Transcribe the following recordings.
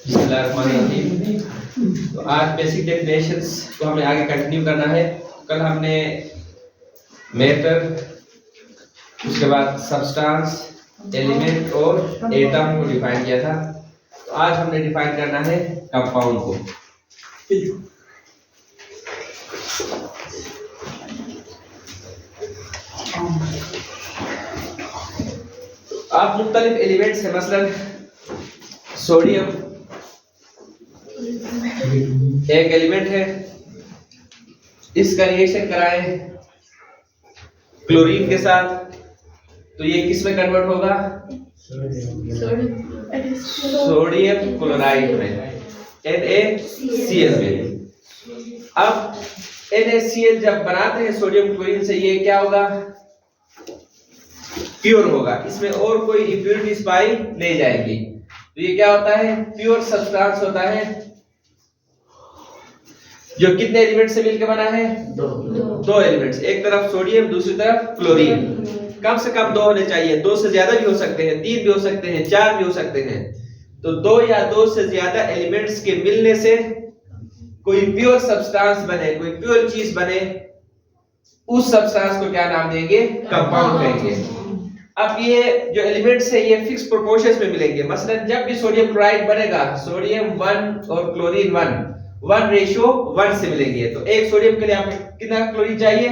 बिस्मिल्लाहिर्रहमानिर्रहीम। तो आज बेसिक डेफिनेशंस को हमें आगे कंटिन्यू करना है। कल हमने मैटर, उसके बाद सब्सटेंस, एलिमेंट और एटम को डिफाइन किया था। तो आज हमने डिफाइन करना है कंपाउंड को। आप मुख्तलिफ एलिमेंट्स हैं, मसलन सोडियम एक एलिमेंट है, इसका रिएक्शन कराएं क्लोरीन के साथ तो ये किस में कन्वर्ट होगा? सोडियम क्लोराइड में, NaCl में। अब NaCl जब बनाते हैं सोडियम क्लोरीन से, ये क्या होगा? प्योर होगा, इसमें और कोई इंप्योरिटीज पाई नहीं जाएंगी। तो ये क्या होता है? प्योर सब्सटेंस होता है, जो कितने एलिमेंट से मिलकर बना है? दो एलिमेंट्स, एक तरफ सोडियम, दूसरी तरफ क्लोरीन। कम से कम दो होने चाहिए, दो से ज्यादा भी हो सकते हैं, तीन भी हो सकते हैं, चार भी हो सकते हैं। तो दो या दो से ज्यादा एलिमेंट्स के मिलने से कोई प्योर सब्सटेंस बने, कोई प्योर चीज बने, उस सब्सटेंस को क्या नाम देंगे? कंपाउंड कहेंगे। अब ये जो एलिमेंट्स है ये फिक्स प्रोपोर्शंस में मिलेंगे। मसलन जब भी सोडियम क्लोराइड बनेगा, सोडियम 1 और क्लोरीन 1:1 से मिलेंगे। तो एक सोडियम के लिए आपको कितना क्लोरीन चाहिए?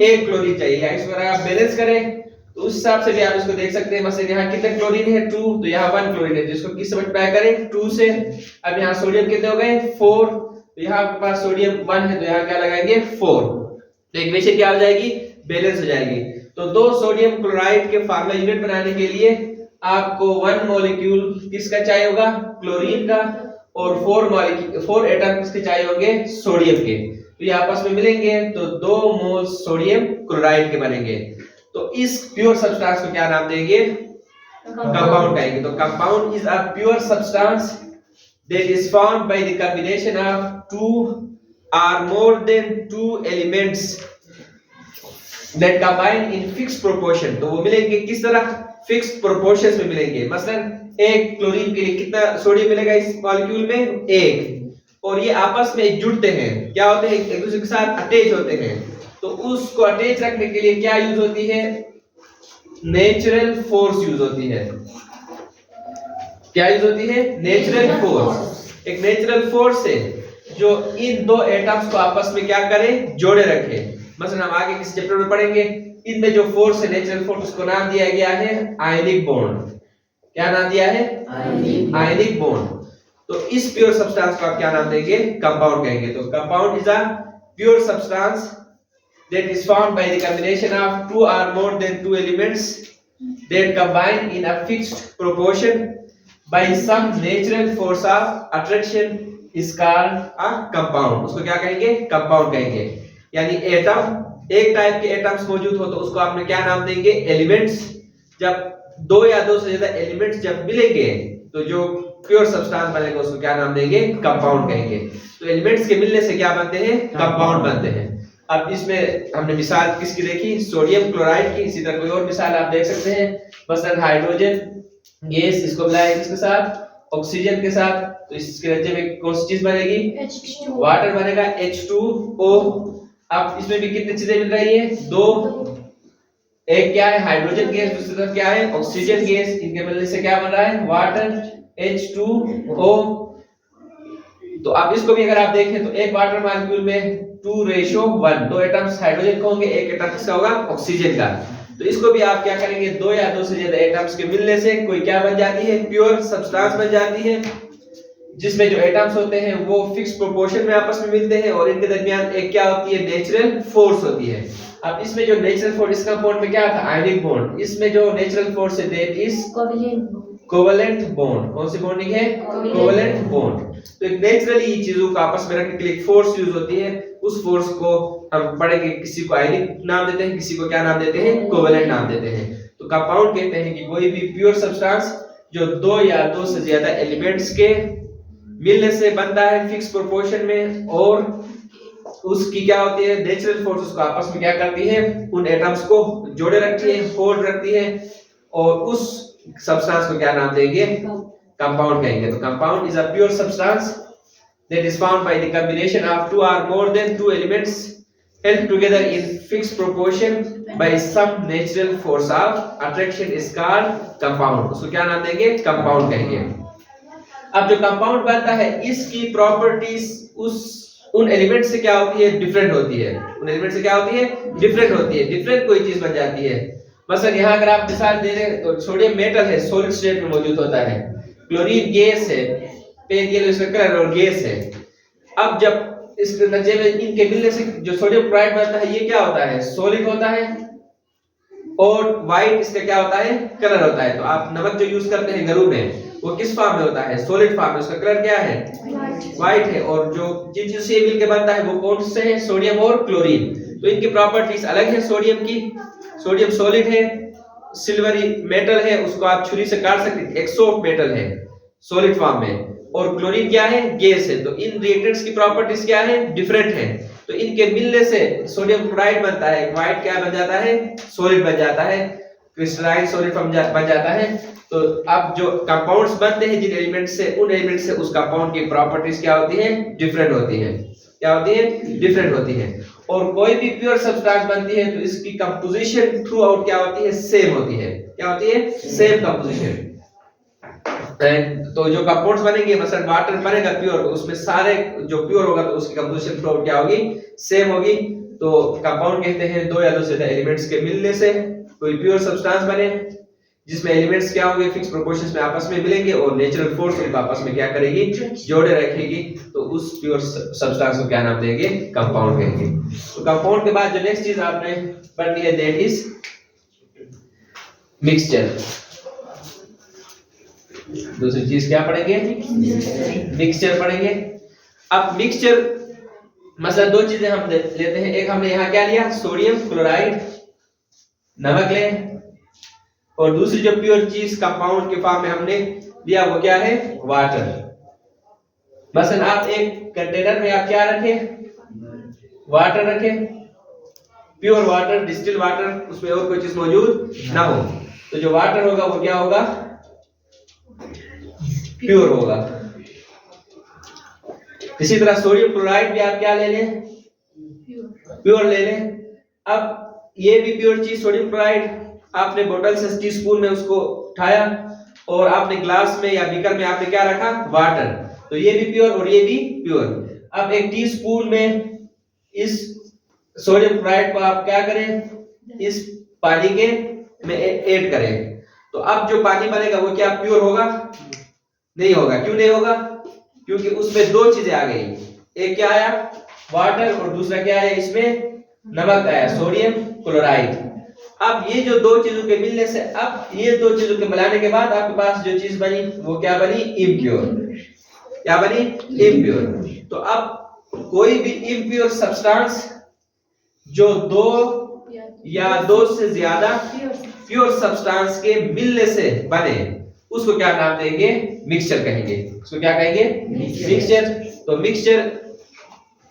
एक क्लोरीन चाहिए। या इसको अगर आप बैलेंस करें तो उस हिसाब से भी आप इसको देख सकते हैं। मसलन यहाँ कितने क्लोरीन है? 2, तो यहाँ 1 क्लोरीन है, जिसको किस से मल्टीप्लाई करें? 2 से। अब यहाँ सोडियम कितने हो गए? 4, तो यहाँ आपके पास सोडियम 1 है, तो यहाँ क्या लगाएंगे? 4। तो इक्वेशन क्या हो जाएगी? बैलेंस हो जाएगी। तो दो सोडियम क्लोराइड के फार्मूला यूनिट बनाने के लिए आपको 1 मॉलिक्यूल किसका चाहिए होगा? क्लोरीन का। और 4 एटम किसके चाहिए होंगे? सोडियम के। तो ये आपस में मिलेंगे तो 2 मोल सोडियम क्लोराइड के बनेंगे। तो इस प्योर सब्सटेंस को क्या नाम देंगे? कंपाउंड कहेंगे। तो compound is a pure substance that is formed by the combination of 2 or more than 2 elements that combine in fixed proportion। तो वो मिलेंगे किस तरह? फिक्स्ड प्रोपोर्शंस में मिलेंगे। मसलन एक क्लोरीन के लिए कितना सोडियम मिलेगा इस मॉलिक्यूल में? 1। और ये आपस में जुड़ते हैं, क्या होते हैं? एक दूसरे के साथ अटैच होते हैं। तो उसको अटैच रखने के लिए क्या यूज होती है? नेचुरल फोर्स यूज होती है। क्या यूज होती है? Natural force. एक नेचुरल फोर्स है जो इन दो एटम्स को आपस में क्या करे? जोड़े रखे। मसलन हम आगे किस चैप्टर में पढ़ेंगे, इनमें जो फोर्स है, नेचुरल फोर्स, उसको नाम दिया गया है आयनिक बॉन्ड। क्या नाम दिया है? Ionic bond. तो इस प्योर सब्सटेंस को आप क्या नाम देंगे? कंपाउंड कहेंगे। तो compound is a pure substance that is formed by the combination of 2 or more than 2 elements that combine in a fixed proportion by some natural force of attraction is called a compound। उसको क्या कहेंगे? Compound कहेंगे। यानी atom, एक type के atoms मौजूद हो तो उसको आपने क्या नाम देंगे? एलिमेंट्स। जब दो या दो से ज्यादा एलिमेंट्स जब मिलेंगे तो जो प्योर सब्सटेंस बनेगा उसको क्या नाम देंगे? कंपाउंड कहेंगे। तो एलिमेंट्स के मिलने से क्या बनते हैं? कंपाउंड बनते हैं। अब इसमें हमने मिसाल किसकी देखी? सोडियम क्लोराइड की। इसी तरह कोई और मिसाल आप देख सकते हैं। मसलन हाइड्रोजन गैस, इसको मिलाएं किसके साथ? ऑक्सीजन के साथ। तो इसके नतीजे में कौन सी चीज बनेगी? वाटर बनेगा, H2O। अब इसमें भी कितनी चीजें मिल रही है? 2। एक क्या है? हाइड्रोजन गैस, दूसरी तरफ क्या है? Oxygen gas. इनके मिलने से क्या बन रहा है? Water, H2O। तो अब इसको भी अगर आप देखें तो एक वाटर मॉलिक्यूल में 2:1, 2 एटम्स हाइड्रोजन का होंगे, एक एटम किसका होगा? ऑक्सीजन का। तो इसको भी आप क्या करेंगे? दो या दो से ज्यादा एटम्स के मिलने से कोई क्या बन जाती है? प्योर सब्सटेंस बन जाती है, जिसमें जो एटम्स होते हैं वो फिक्स प्रोपोर्शन में आपस में मिलते हैं और इनके दरमियान एक क्या होती है? नेचुरल फोर्स होती है। अब इसमें जो नेचुरल फोर्स, इस कंपाउंड में क्या था? Ionic bond. इसमें जो नेचुरल फोर्स है दैट इज कोवेलेंट बॉन्ड। कौन सी बॉन्डिंग है? Covalent bond. तो एक नेचुरली चीजों को आपस में रखने के लिए फोर्स यूज होती है। उस फोर्स को हम पढ़ेंगे, किसी को आयनिक नाम देते हैं, किसी को क्या नाम देते हैं? कोवेलेंट नाम देते हैं। तो कंपाउंड कहते हैं कि कोई भी प्योर सब्सटेंस जो दो या दो से ज्यादा एलिमेंट्स के मिलने से बनता है फिक्स प्रोपोर्शन में, और उसकी क्या होती है? नेचुरल फोर्स उसको आपस में क्या करती है? उन एटम्स को जोड़े रखती है, होल्ड रखती है, और उस सब्सटेंस को क्या नाम देंगे? कंपाउंड कहेंगे। तो compound is a pure substance that is found by the combination of two or more than two elements held together in fixed proportion by some natural force of attraction is called compound। उसको क्या नाम देंगे? Compound कहेंगे। अब जो compound बनता है इसकी प्रॉपर्टीज उन एलिमेंट से क्या होती है? डिफरेंट होती है। उन एलिमेंट से क्या होती है? डिफरेंट होती है। डिफरेंट कोई चीज बन जाती है। मसलन यहाँ अगर आप मिसाल दे रहे हैं तो सोडियम मेटल है, सॉलिड स्टेट में मौजूद होता है। क्लोरीन गैस है, पेन येलो इसका कलर और गैस है। अब जब इस नतीजे में इनके मिलने से जो सोडियम क्लोराइड बनता है ये क्या होता है? सॉलिड होता है और व्हाइट इसका क्या होता है? कलर होता है। तो आप नमक जो यूज करते हैं घरों में वो किस फॉर्म में होता है? सॉलिड फॉर्म में। उसका कलर क्या है? व्हाइट है। और जो जिन चीज से मिलके बनता है वो कौन से हैं? सोडियम और क्लोरीन। तो इनकी प्रॉपर्टीज अलग है सोडियम की। सोडियम सॉलिड है, सिल्वरी मेटल है, उसको आप छुरी से काट सकते हैं, एक सॉफ्ट मेटल है सॉलिड फॉर्म में। और क्लोरीन क्या है? गैस है। तो इन रिएक्टेंट्स की प्रॉपर्टीज क्या है? डिफरेंट है। तो इनके मिलने से सोडियम क्लोराइड बनता है, व्हाइट क्या बन जाता है? सॉलिड बन जाता है, क्रिस्टलाइन सॉलिड बन जाता है। तो अब जो कंपाउंड्स बनते हैं जिन एलिमेंट से, उन एलिमेंट से उस कंपाउंड की प्रॉपर्टीज क्या होती है? डिफरेंट होती है। क्या होती है? डिफरेंट होती है। और कोई भी प्योर सब्सटेंस बनती है तो इसकी कंपोजिशन थ्रू आउट क्या होती है? सेम होती है। क्या होती है? Same composition. तो जो कंपाउंड्स बनेंगे, मसलन वाटर बनेगा प्योर, तो उसमें सारे जो प्योर होगा तो उसकी कंपोजिशन थ्रू आउट क्या होगी? सेम होगी। तो कंपाउंड कहते हैं दो या दो से ज्यादा एलिमेंट्स के मिलने से कोई प्योर सब्सटेंस बने जिसमें एलिमेंट्स क्या होंगे? फिक्स प्रोपोर्शंस में आपस में मिलेंगे और नेचुरल फोर्स उनको आपस में क्या करेगी? जोड़े रखेगी। तो उस प्योर सब्सटेंस को क्या नाम देंगे? कंपाउंड कहेंगे। तो कंपाउंड के बाद जो नेक्स्ट चीज आपने पढ़नी है दैट इज मिक्सचर। दूसरी चीज क्या पढ़ेंगे? मिक्सचर पढ़ेंगे। अब मिक्सचर मतलब दो चीजें हम लेते हैं। एक हमने यहाँ क्या लिया? सोडियम क्लोराइड, नमक ले। और दूसरी जो प्योर चीज कंपाउंड के फॉर्म में हमने लिया वो क्या है? वाटर। मसलन आप एक कंटेनर में आप क्या रखें? वाटर रखें, प्योर वाटर, डिस्टिल वाटर, उसमें और कोई चीज मौजूद ना हो। तो जो वाटर होगा वो क्या होगा? प्योर होगा। इसी तरह सोडियम क्लोराइड भी आप क्या ले लें? प्योर ले लें। अब ये भी प्योर चीज सोडियम क्लोराइड, आपने बोतल से टीस्पून में उसको उठाया और आपने ग्लास में या बीकर में आपने क्या रखा? वाटर। तो ये भी प्योर और ये भी प्योर। अब एक टीस्पून में इस सोडियम क्लोराइड को आप क्या करें? इस पानी के में ऐड करें। तो अब जो पानी बनेगा वो क्या प्योर होगा? नहीं होगा। क्यों नहीं होगा? क्योंकि उसमें दो चीजें आ गई। एक क्या आया? वाटर, और दूसरा क्या आया? इसमें नमक आया, सोडियम क्लोराइड। अब ये जो दो चीजों के मिलने से, अब ये दो चीजों के मिलाने के बाद आपके पास जो चीज बनी वो क्या बनी? इम्प्योर। क्या बनी? इम्प्योर। तो अब कोई भी इम्प्योर सब्सटेंस जो दो या दो से ज्यादा प्योर सब्सटेंस के मिलने से बने उसको क्या नाम देंगे? मिक्सचर कहेंगे। उसको क्या कहेंगे? मिक्सचर। तो mixture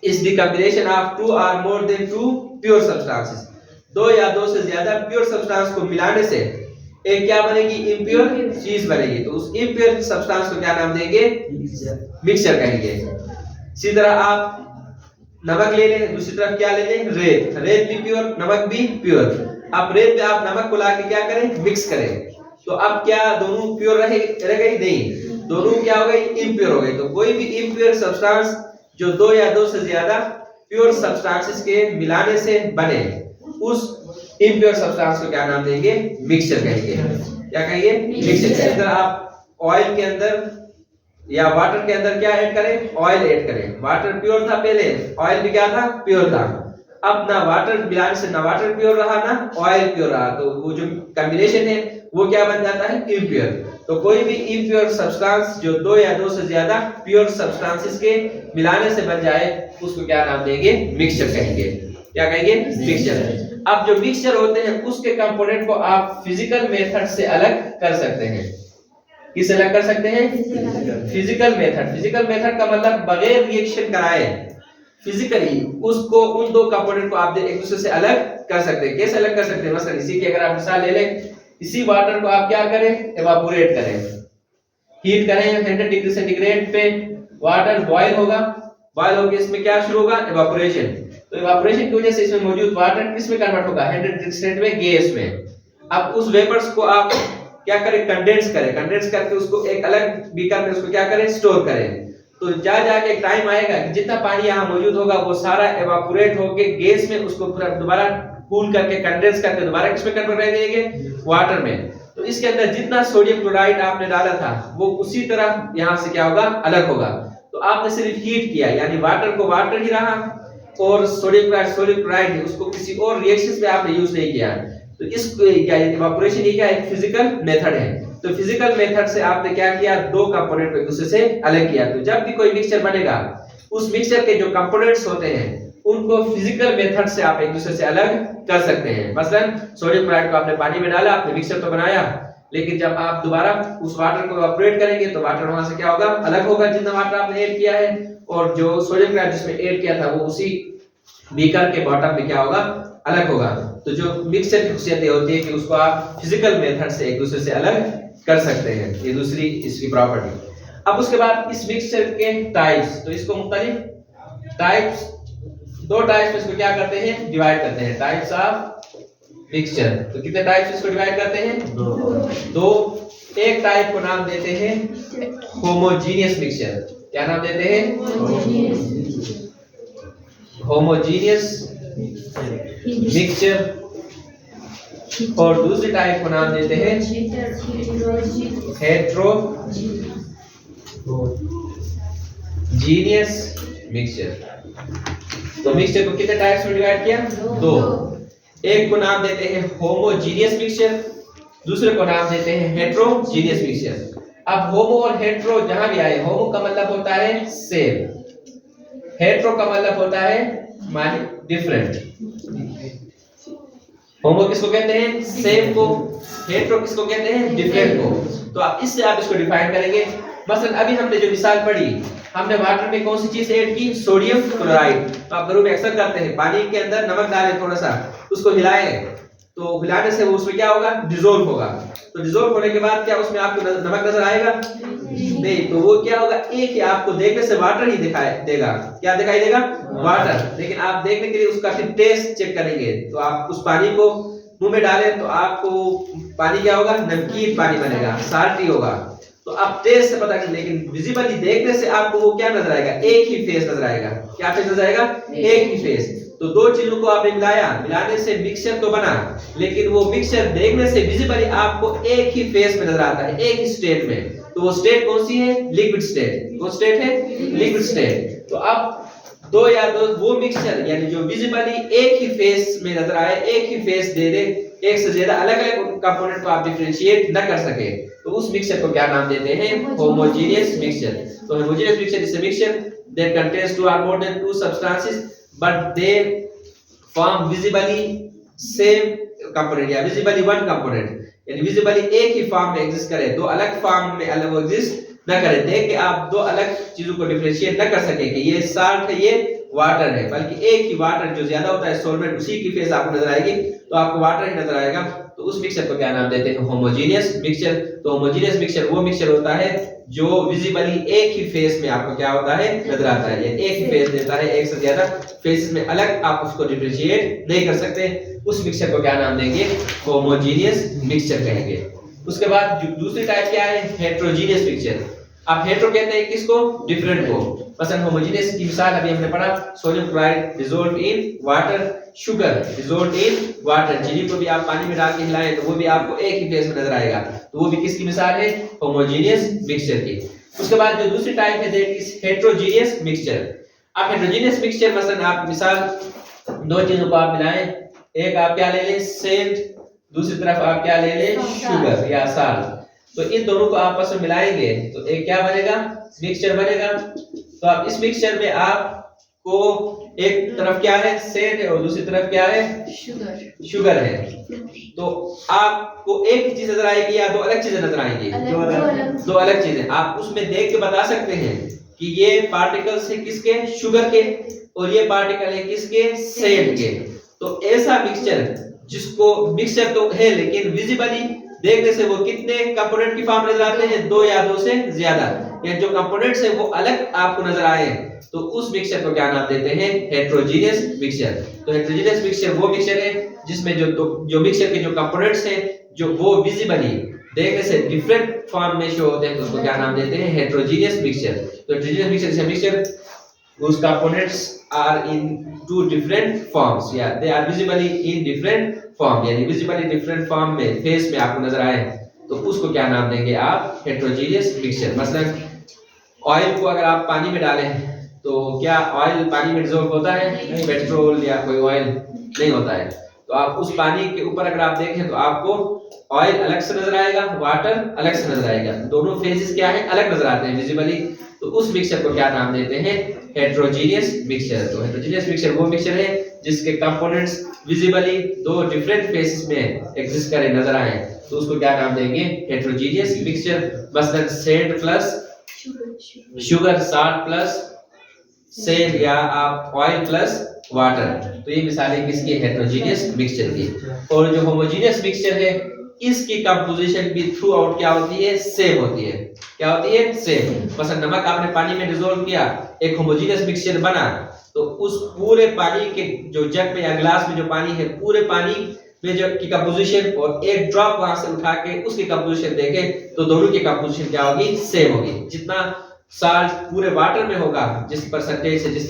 is the combination of two or more than two pure substances. दो या दो से ज्यादा प्योर सब्सटेंस को मिलाने से एक क्या बनेगी? इम्प्योर चीज बनेगी। तो उस इम्प्योर सब्सटेंस को क्या नाम देंगे? मिक्सचर कहेंगे। इसी तरह आप नमक ले लें, दूसरी तरफ क्या ले लें? रेत। रेत भी प्योर, नमक भी प्योर। अब रेत में आप नमक को लाके क्या करें? मिक्स करें। तो अब क्या दोनों प्योर रह गई? नहीं, दोनों क्या हो गई? इम्प्योर हो गई। तो कोई भी इम्प्योर सब्सटेंस जो दो या दो से ज्यादा प्योर सब्सटेंसेस के मिलाने से बने उस इम्प्योर सब्सटेंस को क्या नाम देंगे? मिक्सचर कहेंगे। क्या कहेंगे? मिक्सचर। अगर आप ऑयल के अंदर या वाटर के अंदर क्या ऐड करें? ऑयल ऐड करें। वाटर प्योर था पहले, ऑयल भी क्या था? प्योर था। अब ना वाटर मिलाने से ना वाटर प्योर रहा ना ऑयल प्योर रहा, तो वो जो कॉम्बिनेशन है वो क्या बन जाता है? इम्प्योर। तो कोई भी इम्प्योर सब्सटेंस जो दो या दो से ज्यादा प्योर सब्सटेंसेस के मिलाने से बन जाए उसको क्या नाम देंगे? मिक्सचर कहेंगे। क्या कहेंगे? मिक्सचर। अब जो मिक्सचर होते हैं उसके कंपोनेंट को आप फिजिकल मेथड से अलग कर सकते हैं। किस अलग कर सकते हैं? Physical method. फिजिकल मेथड का मतलब बगैर रिएक्शन कराए फिजिकली उसको, उन दो कंपोनेंट को आप एक दूसरे से अलग कर सकते हैं। कैसे अलग कर सकते हैं? मतलब इसी की अगर आप मिसाल ले लें, इसी वाटर को आप क्या करें? एवापोरेट करें। हीट करें 100 डिग्री सेंटीग्रेड पे, वाटर बॉयल होगा, बॉयल होकर इसमें क्या शुरू होगा, इवापोरेशन। तो इवापोरेशन की वजह से इसमें मौजूद वाटर किस में कन्वर्ट होगा, 100 डिग्री सेंटीग्रेड में गैस में। अब उस वेपर्स को आप क्या करें, कंडेंस करें, कंडेंस करके उसको एक अलग बीकर में उसको क्या करें, स्टोर करें। तो जा जाके एक टाइम आएगा कि जितना पानी यहाँ मौजूद होगा वो सारा इवापोरेट होके गैस में, उसको पूरा दोबारा कूल करके कंडेंस करके दोबारा किसमें कन्वर्ट कर देंगे, वाटर में। तो इसके अंदर जितना सोडियम क्लोराइड आपने डाला था वो उसी तरह यहाँ से क्या होगा, अलग होगा। तो आपने सिर्फ हीट किया, यानी वाटर को वाटर ही रहा और सोडियम क्लोराइड उसको किसी और रिएक्शन में आपने यूज नहीं किया। तो इस क्या इवापोरेशन ये क्या एक फिजिकल मेथड है। तो फिजिकल मेथड से आपने क्या किया, दो कंपोनेंट को एक दूसरे से अलग किया। तो जब भी कोई मिक्सचर बनेगा उस मिक्सचर के जो कंपोनेंट्स होते हैं उनको फिजिकल मेथड से आप एक दूसरे से अलग कर सकते हैं। मसलन सोडियम क्लोराइड को आपने पानी में डाला, आपने मिक्सचर तो बनाया, लेकिन जब आप दोबारा उस वाटर को इवापोरेट करेंगे तो वाटर वहां से क्या होगा, अलग होगा जितना वाटर आपने ऐड किया है, और जो सोडियम क्लोराइड जिसमें ऐड किया था वो उसी बीकर के बॉटम में क्या होगा, अलग होगा। तो जो मिक्सचर की खासियत होती है कि उसको आप फिजिकल मेथड से एक दूसरे से अलग कर सकते हैं, ये दूसरी इसकी प्रॉपर्टी। अब उसके बाद इस मिक्सचर के टाइप्स, तो इसको मुख्तलिफ टाइप्स, दो टाइप्स में इसको क्या करते हैं, डिवाइड करते हैं, टाइप्स ऑफ मिक्सचर। तो कितने टाइप्स इसको डिवाइड करते हैं, दो। एक टाइप को नाम देते हैं होमोजीनियस मिक्सचर। क्या नाम देते हैं, होमोजीनियस मिक्सचर। और दूसरी टाइप को नाम देते हैं हेट्रोजीनियस मिक्सचर। तो मिक्सचर को कितने टाइप्स में डिवाइड किया, दो। एक को नाम देते हैं होमोजीनियस मिक्सचर, दूसरे को नाम देते हैं हेट्रोजीनियस मिक्सचर। अब होमो और हेट्रो जहां भी आए, होमो का मतलब होता है सेम, हेट्रो का मतलब होता है माने डिफरेंट। होमो किसको कहते हैं, सेम को, हेट्रो किसको कहते हैं, डिफरेंट को। तो आप इससे आप इसको डिफाइन करेंगे। मसलन अभी हमने जो मिसाल पढ़ी, हमने वाटर में कौन सी चीज ऐड की, सोडियम क्लोराइड। तो आप घरों में अक्सर करते हैं, पानी के अंदर नमक डालें थोड़ा सा, उसको हिलाएं, तो हिलाने से वो उसमें क्या होगा, डिसॉल्व होगा। तो डिसॉल्व होने के बाद क्या उसमें आपको नमक नजर आएगा, नहीं। तो वो क्या होगा, एक ही आपको देखने से वाटर ही दिखाई देगा। क्या दिखाई देगा, वाटर। लेकिन आप देखने के लिए उसका फिर टेस्ट चेक करेंगे, तो आप उस पानी को मुंह में डालें तो आपको पानी क्या होगा, नमकीन पानी बनेगा, साल्टी होगा। तो आप टेस्ट से पता कर, लेकिन विजिबली देखने से आपको वो क्या नजर आएगा, एक ही फेस नजर आएगा। क्या फेस नजर आएगा, एक ही फेस। तो दो चीजों को आपने मिलाया, मिलाने से मिक्सचर तो बना, लेकिन वो मिक्सचर देखने से विजिबली आपको एक ही फेस में नजर आता है, एक ही स्टेट में। तो वो स्टेट कौन सी है, लिक्विड स्टेट। वो स्टेट है लिक्विड स्टेट। तो अब दो या दो वो मिक्सचर यानी जो विजिबली एक ही फेस में नजर आए, एक ही फेस दे दे, एक से ज्यादा अलग अलग कंपोनेंट को आप डिफरेंशिएट न कर सके, तो उस मिक्सचर को क्या नाम देते हैं, होमोजेनियस मिक्सचर। तो homogeneous mixture is a mixture that contains two or more than two substances but they form visibly same component या visibly one component, यानी विजिबली एक ही फॉर्म में एग्जिस्ट करे, दो अलग फॉर्म में अलग एग्जिस्ट न करे। देख के आप दो अलग चीजों को डिफरेंशिएट न कर सके कि ये साल्ट है, ये वाटर है, बल्कि एक ही वाटर जो ज्यादा होता है सॉल्वेंट, उसी की फेस आपको नजर आएगी, तो आपको वाटर ही नजर आएगा। तो उस मिक्सचर को क्या नाम देते हैं, होमोजेनियस मिक्सचर। तो होमोजेनियस मिक्सचर वो मिक्सचर होता है जो विजिबली एक ही फेस में आपको क्या होता है, नजर आता है, ये एक ही फेस देता है, एक से ज्यादा फेसेस में अलग आप उसको डिफरेंशिएट नहीं कर सकते। उस मिक्सचर को क्या नाम देंगे, होमोजेनियस मिक्सचर कहेंगे। उसके बाद दूसरी टाइप क्या है, हेट्रोजीनियस मिक्सचर। आप हेट्रो कहते हैं किसको, डिफरेंट को। मसलन होमोजेनियस की मिसाल अभी हमने पढ़ा, sodium chloride dissolve in water, sugar dissolve in water. चीनी को भी आप पानी में डाल के हिलाएं तो वो भी आपको एक ही फेस में नजर आएगा, तो वो भी किसकी मिसाल है, होमोजेनियस मिक्सचर की। उसके बाद जो दूसरी टाइप है दैट इज हेट्रोजीनियस मिक्सचर। आप हेट्रोजीनियस मिक्सचर मसलन आप मिसाल दो चीजों को आप मिलाएं, एक आप क्या ले लें, सेंट, दूसरी तरफ आप क्या ले लें, शुगर या साल्ट। तो इन दोनों को आपस में मिलाएंगे तो एक क्या बनेगा, मिक्सचर बनेगा। तो आप इस मिक्सचर में आपको एक तरफ क्या है, सेंट है, और दूसरी तरफ क्या है, शुगर है। तो आपको एक चीज नजर आएगी या दो अलग चीजें नजर आएंगी, दो अलग चीजें। आप उसमें देख के बता सकते हैं कि ये पार्टिकल्स है किसके, शुगर के, और ये पार्टिकल है किसके, सेंट के। तो ऐसा मिक्सचर जिसको मिक्सचर तो है लेकिन विजिबली देखने से वो कितने कंपोनेंट की फॉर्म नजर आते हैं, 2 या 2 से ज्यादा, या जो कंपोनेंट्स है वो अलग आपको नजर आए तो उस मिक्सचर को क्या नाम देते हैं, हेटेरोजेनियस मिक्सचर। तो हेटेरोजेनियस मिक्सचर वो मिक्सचर है जिसमें जो मिक्सचर के जो कंपोनेंट्स हैं जो वो विजिबली देखने से डिफरेंट फॉर्म में शो होते हैं, तो उसको क्या नाम देते हैं, हेटेरोजेनियस मिक्सचर। तो हेटेरोजेनियस मिक्सचर से mixture whose components are in two different forms, yeah they are visibly in different form, यानी visibly different form में फेस में आपको नजर आए तो उसको क्या नाम देंगे आप, हेटेरोजेनियस मिक्सचर। मसलन ऑयल को अगर आप पानी में डालें तो क्या ऑयल पानी में डिसॉल्व होता है, नहीं, पेट्रोल या कोई ऑयल नहीं होता है। तो आप उस पानी के ऊपर अगर आप देखें तो आपको ऑयल अलग से नजर आएगा, वाटर अलग से नजर आएगा, दोनों फेजेस क्या है, अलग नजर आते हैं विजिबली। तो उस मिक्सचर को क्या नाम देते हैं, हेटेरोजेनियस मिक्सचर। तो हेटेरोजेनियस मिक्सचर वो मिक्सचर है जिसके कंपोनेंट्स विजिबली दो डिफरेंट फेसेस में एग्जिस्ट करे नजर आए, तो उसको क्या नाम देंगे, हेटेरोजेनियस मिक्सचर। मसलन sand plus sugar, salt plus sand, या आप ऑयल प्लस वाटर। तो ये मिसालें किसकी, हेटेरोजेनियस मिक्सचर की। और जो होमोजेनियस मिक्सचर है इसकी कंपोजिशन भी थ्रू आउट क्या होती है, सेम होती है। क्या होती है, सेम। मसलन नमक आपने पानी में डिसॉल्व किया, एक होमोजेनियस मिक्सचर बना, तो उस पूरे पानी के जो जग में या ग्लास में जो पानी है, पूरे पानी में जो की कंपोजिशन और एक ड्रॉप वहां से उठा के उसकी कंपोजिशन देखें तो दोनों की कंपोजिशन क्या होगी, सेम होगी। जितना साल्ट पूरे वाटर में होगा जिस परसेंटेज से, जिस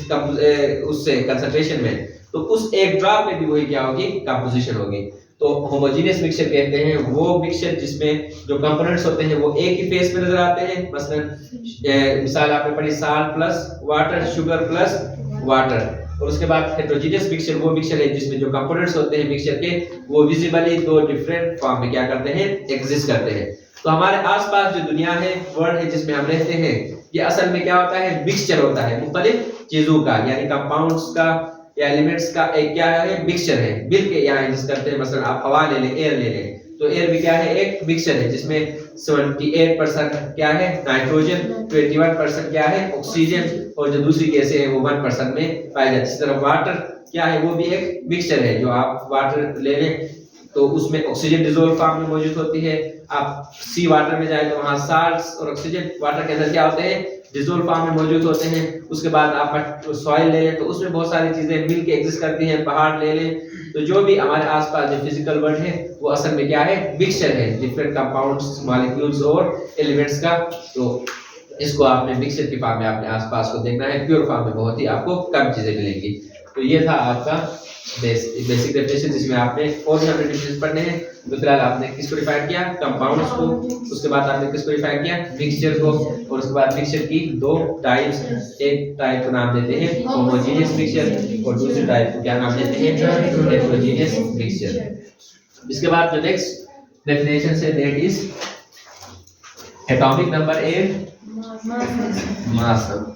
उससे कंसंट्रेशन में, तो उस एक ड्रॉप में भी वही क्या होगी, कंपोजिशन होगी। तो होमोजेनियस मिक्सचर कहते हैं वो मिक्सचर जिसमें जो कंपोनेंट्स होते हैं वो एक ही फेस में नजर आते हैं। मसलन मिसाल आपने पढ़ी, salt plus water, sugar plus water. और उसके बाद हेटेरोजेनियस मिक्सचर वो मिक्सचर है जिसमें जो कंपोनेंट्स होते हैं मिक्सचर के वो विजिबली दो डिफरेंट फॉर्म में क्या करते हैं, एग्जिस्ट करते हैं। तो हमारे आसपास जो दुनिया है, वर्ल्ड है जिसमें हम रहते हैं, ये असल में क्या होता है, मिक्सचर होता है मुख्तलिफ चीजों का, यानी कंपाउंड्स का या एलिमेंट्स का एक क्या है, मिक्सचर है, मिलके यहाँ एग्जिस्ट करते हैं। मसलन आप हवा ले लें, एयर ले लें, तो एयर भी क्या है, एक मिक्सचर है जिसमें 78% क्या है, नाइट्रोजन, 21% क्या है, ऑक्सीजन, और जो दूसरी गैसें हैं वो 1% में पाई जाती है। इसी तरह वाटर क्या है, वो भी एक मिक्सचर है। जो आप वाटर ले लें तो उसमें ऑक्सीजन डिसॉल्व फॉर्म में मौजूद होती है। आप सी वाटर में जाए तो वहां साल्ट्स और ऑक्सीजन वाटर के अंदर क्या होते हैं, डिसॉल्व फॉर्म में मौजूद होते हैं। उसके बाद आप सॉइल ले लें तो उसमें बहुत सारी चीजें मिलके एग्जिस्ट करती हैं। पहाड़ ले लें, तो जो भी हमारे आसपास जो फिजिकल वर्ल्ड है वो असल में क्या है, मिक्सचर है डिफरेंट कंपाउंड्स, मॉलिक्यूल्स और एलिमेंट्स का। तो इसको आपने मिक्सचर की फॉर्म में अपने आसपास को देखना है, प्योर फॉर्म में बहुत ही आपको कम चीजें मिलेंगी। तो ये था आपका बेसिक डेफिनेशन, जिसमें आपने और भी हमने डेफिनेशन पढ़ने हैं। तो फिलहाल आपने किसको डिफाइन किया, कंपाउंड्स को, उसके बाद आपने किसको डिफाइन किया, मिक्सचर को, और उसके बाद मिक्सचर की दो टाइप्स, एक टाइप को नाम देते हैं होमोजेनियस मिक्सचर और दूसरे टाइप को क्या नाम देते हैं, हेटेरोजेनियस मिक्सचर। इसके बाद जो नेक्स्ट डेफिनेशन है that is atomic number and mass number.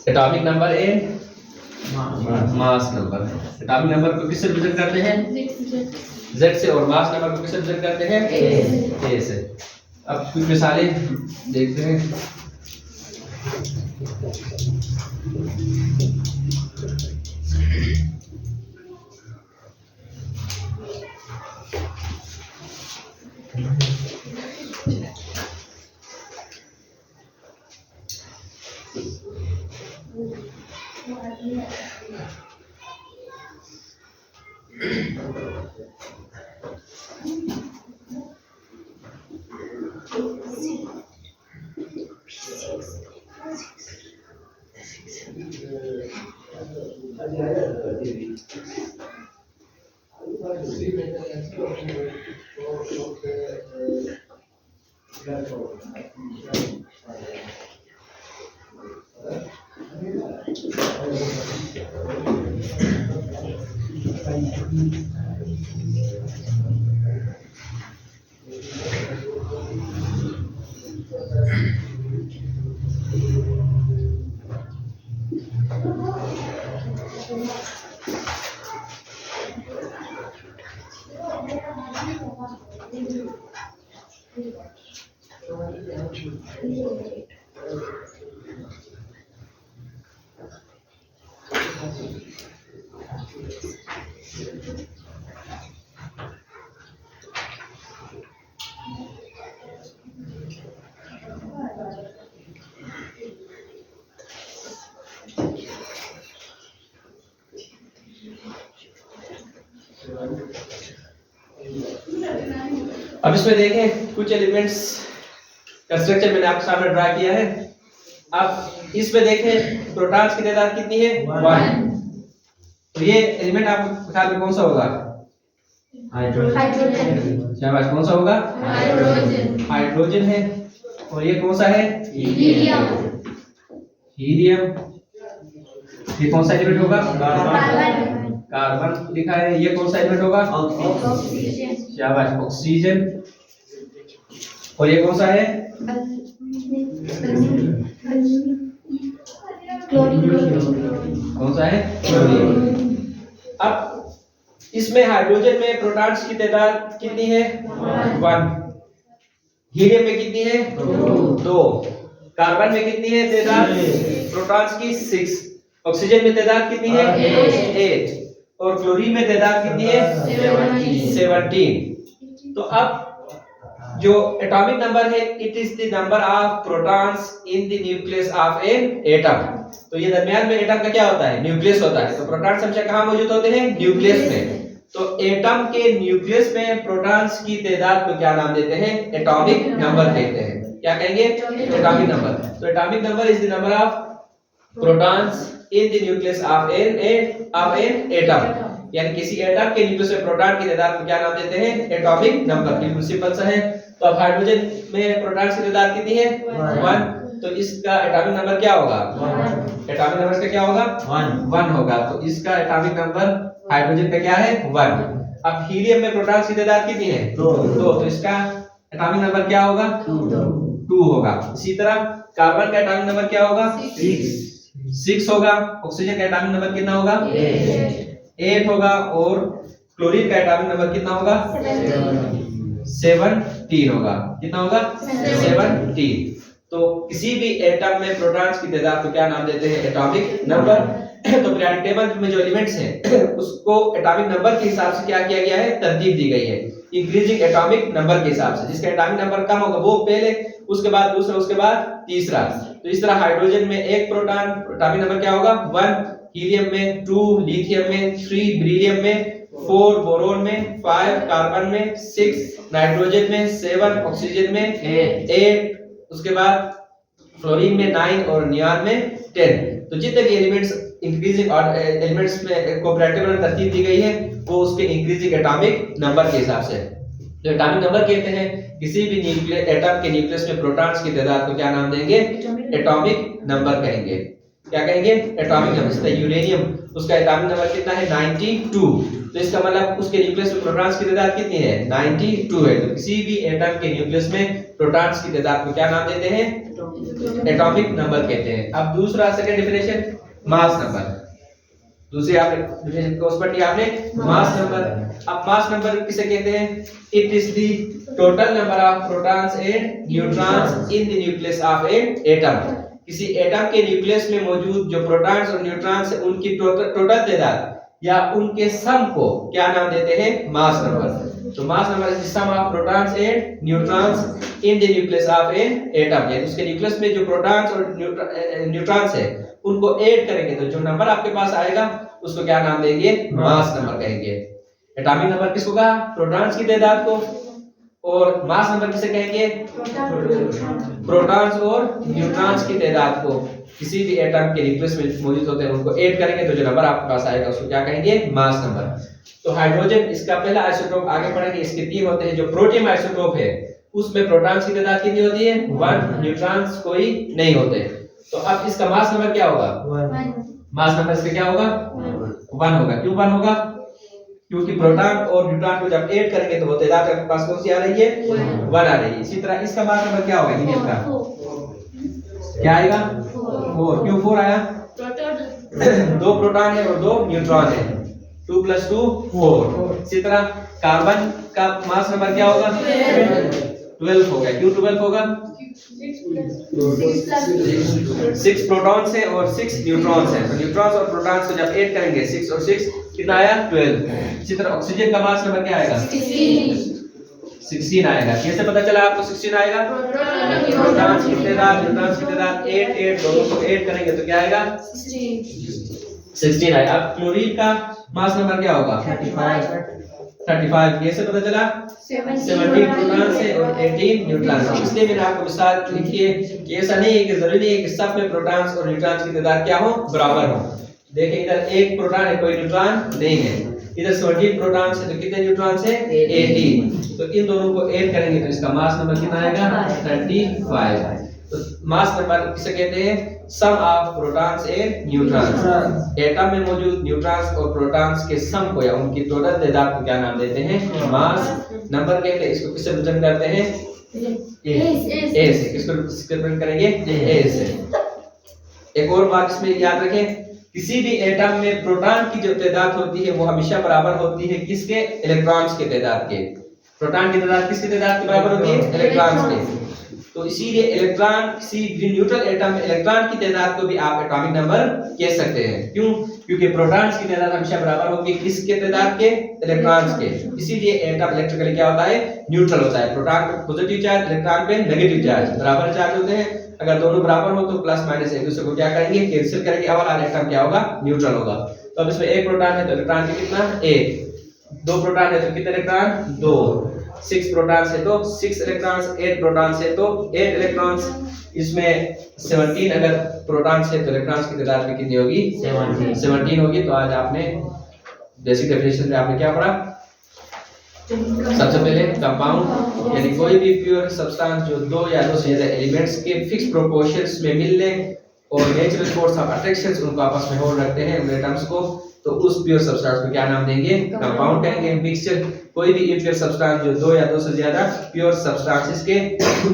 Atomic number and mass number. Atomic number को किससे रिप्रेजेंट करते हैं, Z से, और मास नंबर को किससे रिप्रेजेंट करते हैं, A से। अब कुछ मिसालें देखते हैं। अब इसमें देखें कुछ एलिमेंट्स का स्ट्रक्चर मैंने आपके सामने ड्रा किया है। अब इसमें देखें प्रोटॉन्स की तादाद कितनी है 1। तो ये एलिमेंट आपके ख्याल में कौन सा होगा? हाइड्रोजन। शाबाश, कौन सा होगा? हाइड्रोजन। हाइड्रोजन है। और ये कौन सा है? हीलियम। हीलियम। ये कौन सा एलिमेंट होगा? कार्बन। कार्बन लिखा है। ये कौन सा एलिमेंट होगा? ऑक्सीजन। शाबाश, ऑक्सीजन। और ये कौन सा है? कौन सा है? क्लोरीन। अब इसमें हाइड्रोजन में प्रोटॉन्स की तादाद कितनी है? 1। हीलियम में कितनी है? 2। कार्बन में कितनी है तादाद प्रोटॉन्स की? 6। ऑक्सीजन में तादाद कितनी है? 8। और क्लोरीन में तादाद कितनी है? 17। तो अब जो एटॉमिक नंबर है, it is the number of protons in the nucleus of an atom. तो ये दरमियान में एटम का क्या होता है? न्यूक्लियस होता है। तो प्रोटॉन्स हमेशा कहाँ मौजूद होते हैं? न्यूक्लियस में। तो एटम के न्यूक्लियस में प्रोटॉन्स की तादाद को क्या नाम देते हैं? एटॉमिक नंबर कहते हैं। क्या कहेंगे? Atomic number. तो atomic number is the number of protons in the nucleus of an atom. यानी किसी एटम के न्यूक्लियस में प्रोटॉन की तादाद को क्या नाम देते हैं? Atomic number. बिल्कुल सिंपल सा है। तो अब हाइड्रोजन में प्रोटॉन्स की तादाद कितनी है? 1। तो इसका एटॉमिक नंबर क्या होगा? एटॉमिक नंबर इसका क्या होगा? 1 होगा। तो इसका एटॉमिक नंबर हाइड्रोजन का क्या है? 1। अब हीलियम में प्रोटॉन्स की तादाद कितनी है? 2। तो इसका एटॉमिक नंबर क्या होगा? 2 होगा। इसी तरह कार्बन का एटॉमिक नंबर क्या होगा? 6 होगा। ऑक्सीजन का एटॉमिक नंबर कितना होगा? 8 होगा। और क्लोरीन का एटॉमिक नंबर कितना होगा? 17 होगा। कितना होगा? 17। तो किसी भी एटम में प्रोटॉन्स की तादाद को क्या नाम देते हैं? Atomic number. तो पीरियोडिक टेबल में जो एलिमेंट्स हैं उसको एटॉमिक नंबर के हिसाब से क्या किया गया है? तरतीब दी गई है इंक्रीजिंग एटॉमिक नंबर के हिसाब से। जिसका एटॉमिक नंबर कम होगा वो पहले, उसके बाद दूसरा, उसके बाद तीसरा। तो इस तरह हाइड्रोजन में 1 प्रोटॉन, एटॉमिक नंबर क्या होगा? 1। हीलियम में 2, लिथियम में 3, बेरिलियम में 4, बोरोन में 5, कार्बन में 6, नाइट्रोजन में 7, ऑक्सीजन में 8, उसके बाद फ्लोरीन में 9 और नियॉन में 10। तो जितने भी एलिमेंट्स इंक्रीजिंग एलिमेंट्स में कोऑपरेटिव तरतीब दी गई है वो उसके इंक्रीजिंग एटॉमिक नंबर के हिसाब से। तो एटॉमिक नंबर कहते हैं किसी भी न्यूक्लियस एटम के न्यूक्लियस में प्रोटॉन्स की तादाद को क्या नाम देंगे? एटॉमिक नंबर कहेंगे। क्या कहेंगे? Atomic number. जैसे यूरेनियम, उसका एटॉमिक नंबर कितना है? 92। तो इसका मतलब उसके न्यूक्लियस में प्रोटॉन्स की तादाद कितनी है? 92 है। तो किसी भी एटम के न्यूक्लियस में प्रोटॉन्स की तादाद को क्या नाम देते हैं? एटॉमिक नंबर कहते हैं। अब दूसरा सेकंड डेफिनेशन मास नंबर। दूसरी आपने डेफिनेशन को पढ़ी आपने, मास नंबर। अब मास नंबर किसे कहते हैं? It is the total number of protons and neutrons in the nucleus of an atom. किसी एटम के न्यूक्लियस में मौजूद जो प्रोटॉन्स और न्यूट्रॉन्स है उनकी टोटल तादाद या उनके सम को क्या नाम देते हैं? Mass number. तो mass number is the sum of protons and neutrons in the nucleus of an atom. यानी उसके न्यूक्लियस में जो प्रोटॉन्स और न्यूट्रॉन्स है उनको ऐड करेंगे तो जो नंबर आपके पास आएगा उसको क्या नाम देंगे? मास नंबर कहेंगे। एटॉमिक नंबर किसको कहा? प्रोटॉन्स की तादाद को। और मास नंबर किसे कहेंगे? प्रोटॉन्स और न्यूट्रॉन्स की तादाद को किसी भी एटम के न्यूक्लियस में मौजूद होते हैं उनको ऐड करेंगे तो जो नंबर आपके पास आएगा उसको क्या कहेंगे? मास नंबर। तो हाइड्रोजन इसका पहला आइसोटोप आगे पढ़ेंगे। इसके 3 होते हैं। जो प्रोटियम आइसोटोप है उसमें प्रोटॉन्स की तादाद कितनी होती है? 1, न्यूट्रॉन्स कोई नहीं होते। तो अब इसका मास नंबर क्या होगा? मास नंबर इसका क्या होगा? 1 होगा। क्यों 1 होगा? क्योंकि प्रोटॉन और न्यूट्रॉन को जब ऐड करेंगे तो वो तादाद आपके पास कौन सी आ रही है, 1 आ रही है। इसी तरह इसका मास नंबर क्या होगा हीलियम का, क्या आएगा 4। क्यों 4 आया, 2 प्रोटॉन है और 2 न्यूट्रॉन है, 2 + 2 4। इसी तरह कार्बन का मास नंबर क्या होगा, 12 होगा। क्यों 12 होगा, 6 प्रोटॉन्स है और 6 न्यूट्रॉन्स है, तो न्यूट्रॉन्स और प्रोटॉन्स को जब ऐड करेंगे 6 और 6 कितना आया, 12। इसी तरह ऑक्सीजन का मास नंबर क्या आएगा, 16 आएगा। कैसे पता चला आपको 16 आएगा, प्रोटॉन्स की तादाद न्यूट्रॉन्स की तादाद 8 दोनों को ऐड करेंगे तो क्या आएगा, 16 आएगा। अब क्लोरीन का मास नंबर क्या होगा, 35। कैसे पता चला, 17 प्रोटॉन से और 18 न्यूट्रॉन से। इसलिए मैंने आपको मिसाल लिखी है कि ऐसा नहीं है कि जरूरी नहीं है कि सब में प्रोटॉन्स और न्यूट्रॉन्स की तादाद क्या हो, बराबर हो। देखिए इधर एक प्रोटॉन है, कोई न्यूट्रॉन नहीं है, इधर 17 प्रोटॉन्स है तो कितने न्यूट्रॉन्स है, 18। तो इन दोनों को ऐड करेंगे तो इसका मास नंबर कितना आएगा, 35। तो मास नंबर किसे कहते हैं, sum of protons and neutrons. Atom में मौजूद न्यूट्रॉन्स और प्रोटॉन्स के सम को या उनकी टोटल तादाद को क्या नाम देते हैं, मास नंबर कहते हैं। इसको किससे रिप्रेजेंट करते हैं, ए से। किसको रिप्रेजेंट करेंगे, ए से। एक और बात इसमें याद रखें, किसी भी एटम में प्रोटॉन की जो तादाद होती है वो हमेशा बराबर होती है किसके, इलेक्ट्रॉन्स के तादाद के। प्रोटॉन की तादाद किसकी तादाद के बराबर होती है, इलेक्ट्रॉन्स के। तो इसीलिए इलेक्ट्रॉन, किसी भी न्यूट्रल एटम में इलेक्ट्रॉन की तादाद को भी आप एटॉमिक नंबर कह सकते हैं। क्यों, क्योंकि प्रोटॉन्स की तादाद हमेशा बराबर होगी किसके तादाद के, इलेक्ट्रॉन्स के। इसीलिए एटम इलेक्ट्रिकली क्या होता है, न्यूट्रल होता है। प्रोटॉन पे पॉजिटिव चार्ज, इलेक्ट्रॉन पे नेगेटिव चार्ज, बराबर चार्ज होते हैं। अगर दोनों बराबर हो तो प्लस माइनस एक दूसरे को क्या करेंगे, कैंसिल करेंगे, और एटम क्या होगा, न्यूट्रल होगा। तो अब इसमें एक प्रोटॉन है तो इलेक्ट्रॉन की कितना, 1। 2 प्रोटॉन है तो कितने इलेक्ट्रॉन, 2। 6 प्रोटॉन्स है तो 6 इलेक्ट्रॉन्स, 8 प्रोटॉन्स है तो 8 इलेक्ट्रॉन्स। इसमें 17 अगर प्रोटॉन्स है तो इलेक्ट्रॉन्स की तादाद भी कितनी होगी, 17 होगी। तो आज आपने बेसिक डेफिनेशन में आपने क्या पढ़ा, सबसे पहले कंपाउंड यानी कोई भी प्योर सब्सटेंस जो 2 या 2 से ज्यादा एलिमेंट्स के फिक्स प्रोपोर्शंस में मिलने और नेचुरल फोर्स ऑफ अट्रैक्शन उनको आपस में होल्ड रखते हैं, उन एटम्स को, तो उस प्योर सब्सटेंस को क्या नाम देंगे, कंपाउंड कहेंगे। मिक्सचर, कोई भी इम्प्योर सब्सटेंस जो 2 या 2 से ज्यादा प्योर सब्सटेंसेस के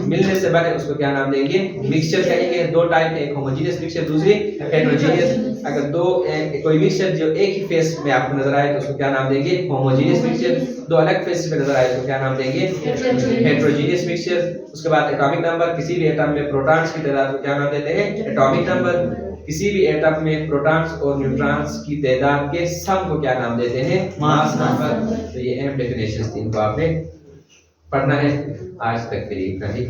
मिलने से बने उसको क्या नाम देंगे, मिक्सचर कहेंगे। 2 टाइप है, एक होमोजेनियस मिक्सचर, दूसरी हेटेरोजेनियस। अगर कोई मिक्सचर जो एक ही फेस में आपको नजर आए तो उसको क्या नाम देंगे, होमोजेनियस मिक्सचर। 2 अलग फेस में नजर आए तो क्या नाम देंगे, हेटेरोजेनियस मिक्सचर। उसके बाद एटॉमिक नंबर, किसी भी एटम में प्रोटॉन्स की तादाद को क्या नाम देते हैं, एटॉमिक नंबर। किसी भी एटम में प्रोटॉन्स और न्यूट्रॉन्स की तादाद के सम को क्या नाम देते हैं, मास नंबर। तो ये अहम डेफिनेशंस थी, इनको आपने पढ़ना है। आज तक के लिए इतना ही।